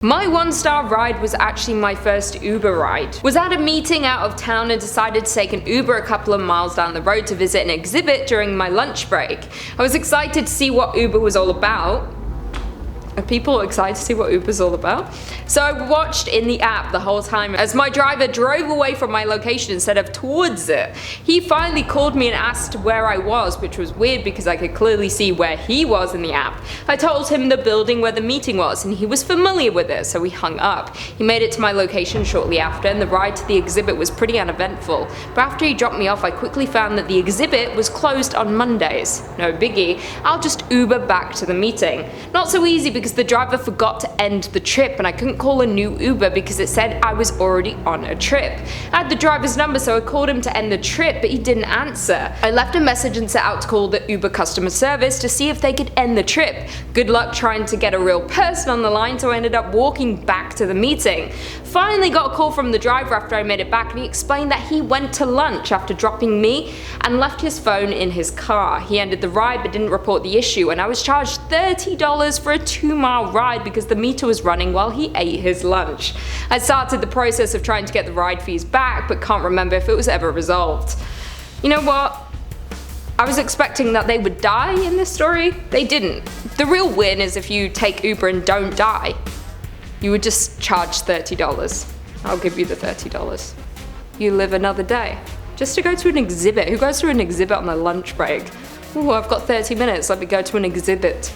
My one-star ride was actually my first Uber ride. Was at a meeting out of town and decided to take an Uber a couple of miles down the road to visit an exhibit during my lunch break. I was excited to see what Uber was all about. Are people excited to see what Uber's all about? So I watched in the app the whole time as my driver drove away from my location instead of towards it. He finally called me and asked where I was, which was weird because I could clearly see where he was in the app. I told him the building where the meeting was and he was familiar with it, so we hung up. He made it to my location shortly after and the ride to the exhibit was pretty uneventful. But after he dropped me off, I quickly found that the exhibit was closed on Mondays. No biggie, I'll just Uber back to the meeting. Not so easy because the driver forgot to end the trip and I couldn't call a new Uber because it said I was already on a trip. I had the driver's number, so I called him to end the trip, but he didn't answer. I left a message and set out to call the Uber customer service to see if they could end the trip. Good luck trying to get a real person on the line, so I ended up walking back to the meeting. Finally got a call from the driver after I made it back and he explained that he went to lunch after dropping me and left his phone in his car. He ended the ride but didn't report the issue and I was charged $30 for a 2-mile ride because the meter was running while he ate his lunch. I started the process of trying to get the ride fees back but can't remember if it was ever resolved. You know what? I was expecting that they would die in this story. They didn't. The real win is if you take Uber and don't die. You would just charge $30. I'll give you the $30. You live another day. Just to go to an exhibit. Who goes to an exhibit on their lunch break? Ooh, I've got 30 minutes, let me go to an exhibit.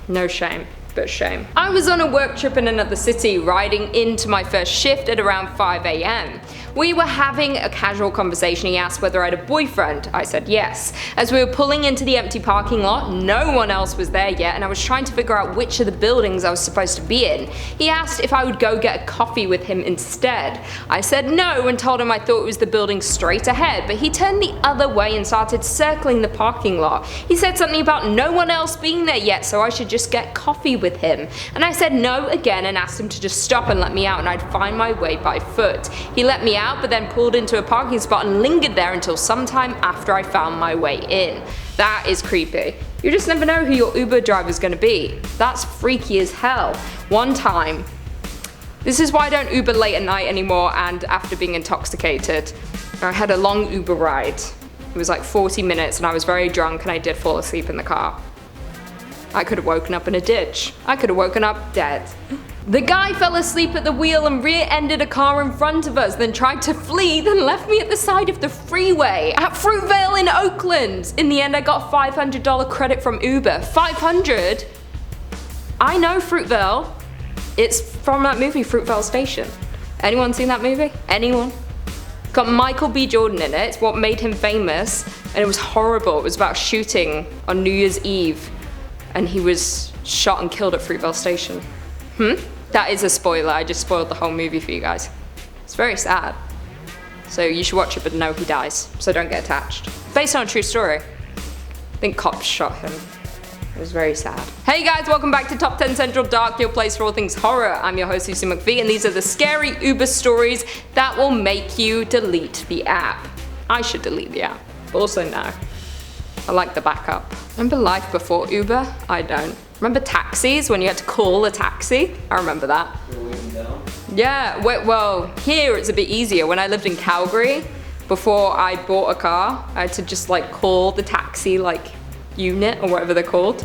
No shame, but shame. I was on a work trip in another city, riding into my first shift at around 5 AM. We were having a casual conversation. He asked whether I had a boyfriend. I said yes. As we were pulling into the empty parking lot, no one else was there yet and I was trying to figure out which of the buildings I was supposed to be in. He asked if I would go get a coffee with him instead. I said no and told him I thought it was the building straight ahead, but he turned the other way and started circling the parking lot. He said something about no one else being there yet, so I should just get coffee with him. And I said no again and asked him to just stop and let me out and I'd find my way by foot. He let me out but then pulled into a parking spot and lingered there until sometime after I found my way in. That is creepy. You just never know who your Uber driver's gonna be. That's freaky as hell. One time, this is why I don't Uber late at night anymore and after being intoxicated. I had a long Uber ride. It was like 40 minutes and I was very drunk and I did fall asleep in the car. I could have woken up in a ditch. I could have woken up dead. The guy fell asleep at the wheel and rear-ended a car in front of us, then tried to flee, then left me at the side of the freeway at Fruitvale in Oakland. In the end, I got a $500 credit from Uber. 500? I know Fruitvale. It's from that movie, Fruitvale Station. Anyone seen that movie? Anyone? Got Michael B. Jordan in it. It's what made him famous, and it was horrible. It was about shooting on New Year's Eve, and he was shot and killed at Fruitvale Station. That is a spoiler, I just spoiled the whole movie for you guys. It's very sad. So you should watch it but know he dies, so don't get attached. Based on a true story. I think cops shot him. It was very sad. Hey guys, welcome back to Top 10 Central Dark, your place for all things horror. I'm your host Lucy McVie and these are the scary Uber stories that will make you delete the app. I should delete the app, but also no. I like the backup. Remember life before Uber? I don't. Remember taxis when you had to call a taxi? I remember that. Yeah, well, here it's a bit easier. When I lived in Calgary, before I bought a car, I had to just like call the taxi like unit or whatever they're called,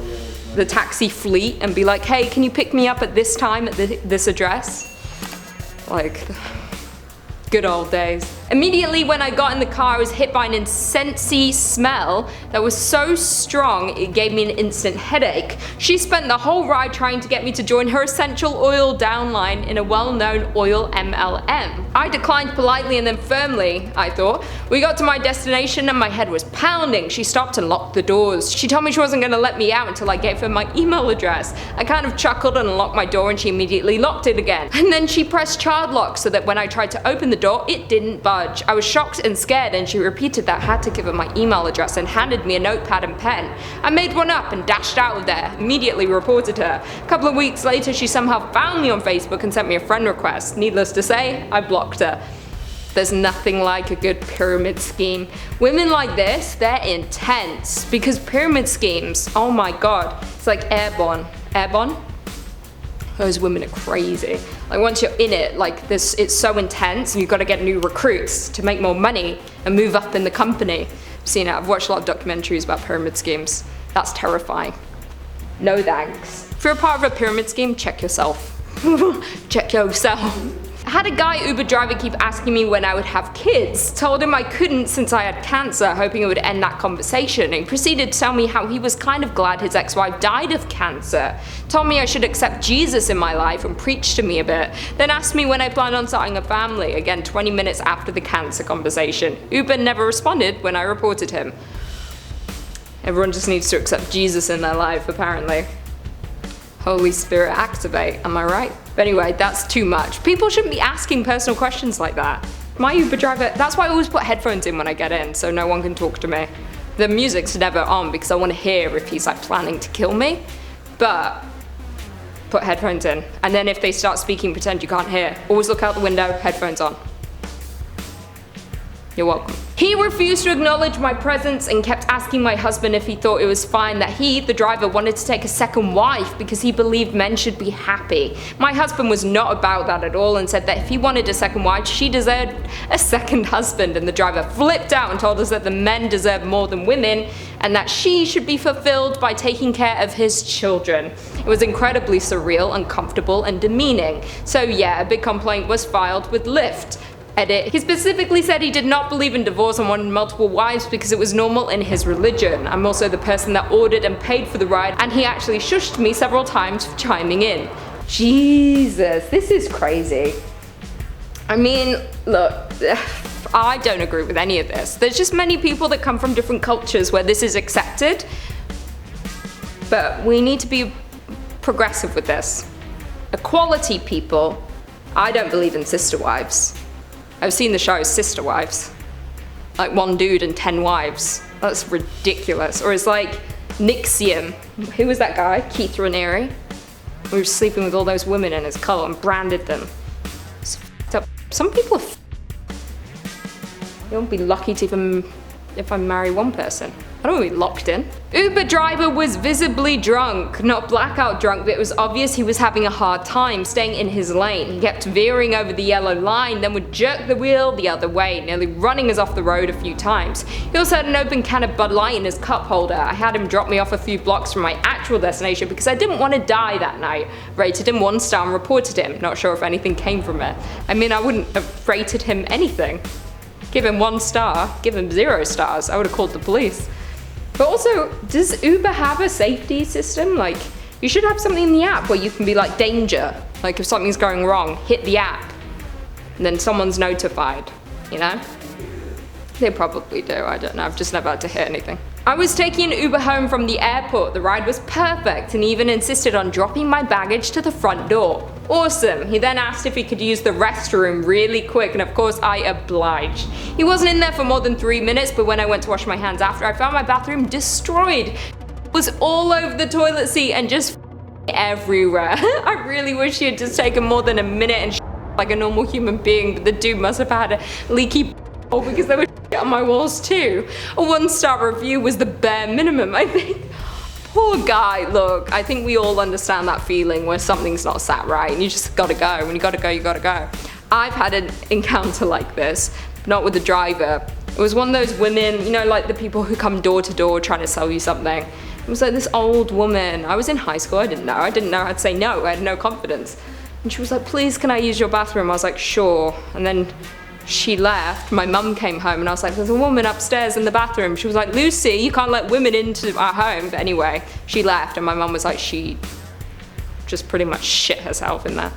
the taxi fleet, and be like, hey, can you pick me up at this time at this address? Like, good old days. Immediately when I got in the car, I was hit by an incensey smell that was so strong it gave me an instant headache. She spent the whole ride trying to get me to join her essential oil downline in a well-known oil MLM. I declined politely and then firmly, I thought. We got to my destination and my head was pounding. She stopped and locked the doors. She told me she wasn't gonna let me out until I gave her my email address. I kind of chuckled and unlocked my door and she immediately locked it again. And then she pressed child lock so that when I tried to open the door, it didn't budge. I was shocked and scared and she repeated that I had to give her my email address and handed me a notepad and pen. I made one up and dashed out of there, immediately reported her. A couple of weeks later she somehow found me on Facebook and sent me a friend request. Needless to say, I blocked her. There's nothing like a good pyramid scheme. Women like this, they're intense because pyramid schemes, oh my god, it's like airborne. Airborne? Those women are crazy. Like once you're in it, like this, it's so intense and you've got to get new recruits to make more money and move up in the company. I've watched a lot of documentaries about pyramid schemes. That's terrifying. No thanks. If you're a part of a pyramid scheme, check yourself. Check yourself. I had a guy Uber driver keep asking me when I would have kids. Told him I couldn't since I had cancer, hoping it would end that conversation. He proceeded to tell me how he was kind of glad his ex-wife died of cancer. Told me I should accept Jesus in my life and preach to me a bit. Then asked me when I planned on starting a family, again 20 minutes after the cancer conversation. Uber never responded when I reported him. Everyone just needs to accept Jesus in their life, apparently. Holy Spirit activate, am I right? But anyway, that's too much. People shouldn't be asking personal questions like that. My Uber driver, that's why I always put headphones in when I get in, so no one can talk to me. The music's never on because I want to hear if he's like planning to kill me, but put headphones in. And then if they start speaking, pretend you can't hear. Always look out the window, headphones on. You're welcome. He refused to acknowledge my presence and kept asking my husband if he thought it was fine that he, the driver, wanted to take a second wife because he believed men should be happy. My husband was not about that at all and said that if he wanted a second wife, she deserved a second husband, and the driver flipped out and told us that the men deserve more than women and that she should be fulfilled by taking care of his children. It was incredibly surreal, uncomfortable, and demeaning. So yeah, a big complaint was filed with Lyft. Edit. He specifically said he did not believe in divorce and wanted multiple wives because it was normal in his religion. I'm also the person that ordered and paid for the ride, and he actually shushed me several times for chiming in. Jesus, this is crazy. I mean, look, I don't agree with any of this. There's just many people that come from different cultures where this is accepted, but we need to be progressive with this. Equality, people. I don't believe in sister wives. I've seen the show Sister Wives. Like one dude and 10 wives. That's ridiculous. Or it's like Nixium. Who was that guy? Keith Raniere. He was sleeping with all those women in his cult and branded them. It's f***ed up. Some people are You won't be lucky to even if I marry one person. I don't want to be locked in. Uber driver was visibly drunk, not blackout drunk, but it was obvious he was having a hard time staying in his lane. He kept veering over the yellow line, then would jerk the wheel the other way, nearly running us off the road a few times. He also had an open can of Bud Light in his cup holder. I had him drop me off a few blocks from my actual destination because I didn't want to die that night. Rated him 1 star and reported him. Not sure if anything came from it. I mean, I wouldn't have rated him anything. Give him 1 star, give him 0 stars. I would have called the police. But also, does Uber have a safety system? Like, you should have something in the app where you can be like, danger. Like, if something's going wrong, hit the app. And then someone's notified, you know? They probably do, I don't know. I've just never had to hit anything. I was taking an Uber home from the airport. The ride was perfect and he even insisted on dropping my baggage to the front door. Awesome. He then asked if he could use the restroom really quick, and of course I obliged. He wasn't in there for more than 3 minutes, but when I went to wash my hands after, I found my bathroom destroyed. It was all over the toilet seat and just everywhere. I really wish he had just taken more than a minute and like a normal human being, but the dude must have had a leaky because there was on my walls too. A 1-star review was the bare minimum, I think. Poor guy. Look, I think we all understand that feeling where something's not sat right and you just gotta go. When you gotta go, you gotta go. I've had an encounter like this, not with the driver. It was one of those women, you know, like the people who come door to door trying to sell you something. It was like this old woman. I was in high school, I didn't know how to say no, I had no confidence. And she was like, please, can I use your bathroom? I was like, sure. And then she left, my mum came home and I was like, there's a woman upstairs in the bathroom. She was like, Lucy, you can't let women into our home. But anyway, she left and my mum was like, she just pretty much shit herself in there.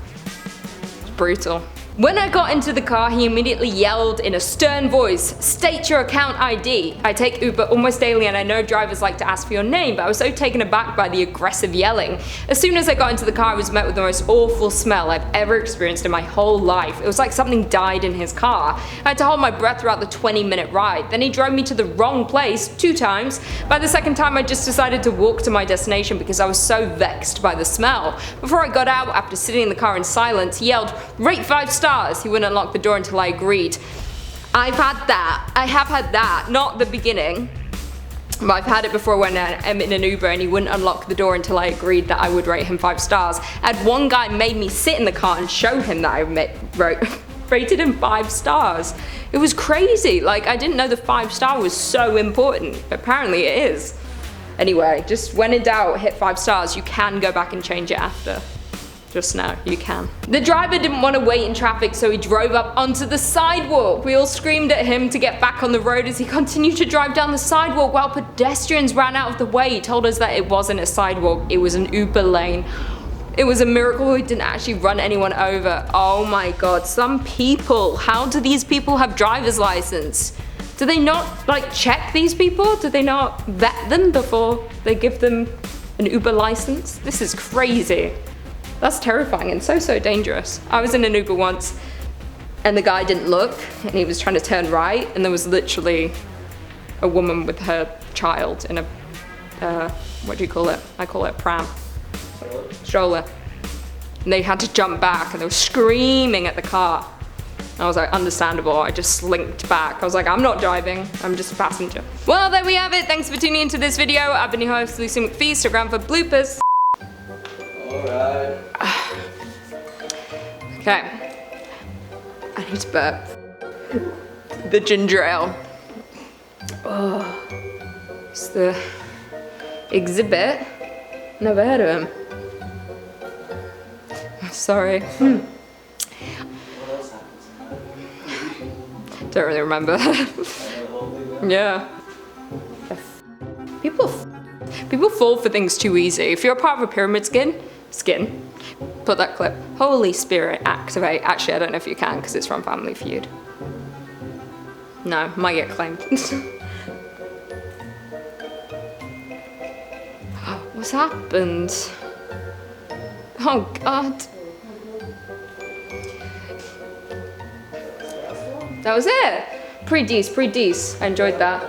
It's brutal. When I got into the car, he immediately yelled in a stern voice, state your account ID. I take Uber almost daily and I know drivers like to ask for your name, but I was so taken aback by the aggressive yelling. As soon as I got into the car, I was met with the most awful smell I've ever experienced in my whole life. It was like something died in his car. I had to hold my breath throughout the 20-minute ride. Then he drove me to the wrong place 2 times. By the 2nd time, I just decided to walk to my destination because I was so vexed by the smell. Before I got out, after sitting in the car in silence, he yelled, rate 5 stars. He wouldn't unlock the door until I agreed. I have had that, not the beginning. But I've had it before when I'm in an Uber and he wouldn't unlock the door until I agreed that I would rate him 5 stars. I had one guy made me sit in the car and show him that I rated him 5 stars. It was crazy. Like, I didn't know the 5-star was so important. Apparently it is. Anyway, just when in doubt, hit 5 stars. You can go back and change it after. Just now, you can. The driver didn't want to wait in traffic, so he drove up onto the sidewalk. We all screamed at him to get back on the road as he continued to drive down the sidewalk while pedestrians ran out of the way. He told us that it wasn't a sidewalk, it was an Uber lane. It was a miracle he didn't actually run anyone over. Oh my god, some people, how do these people have driver's license? Do they not, like, check these people? Do they not vet them before they give them an Uber license? This is crazy. That's terrifying and so dangerous. I was in an Uber once and the guy didn't look and he was trying to turn right and there was literally a woman with her child in a, what do you call it? I call it a pram. Stroller. And they had to jump back and they were screaming at the car. And I was like, understandable. I just slinked back. I was like, I'm not driving, I'm just a passenger. Well, there we have it. Thanks for tuning into this video. I've been your host, Lucy McPhee. Stick around for bloopers. Alright. Okay. I need to burp. The ginger ale. Oh. It's the exhibit. Never heard of him. Sorry. Don't really remember. Yeah. People fall for things too easy. If you're a part of a pyramid scheme, put that clip. Holy Spirit, activate. Actually, I don't know if you can because it's from Family Feud. No, might get claimed. What's happened? Oh God. That was it. Pretty decent. I enjoyed that.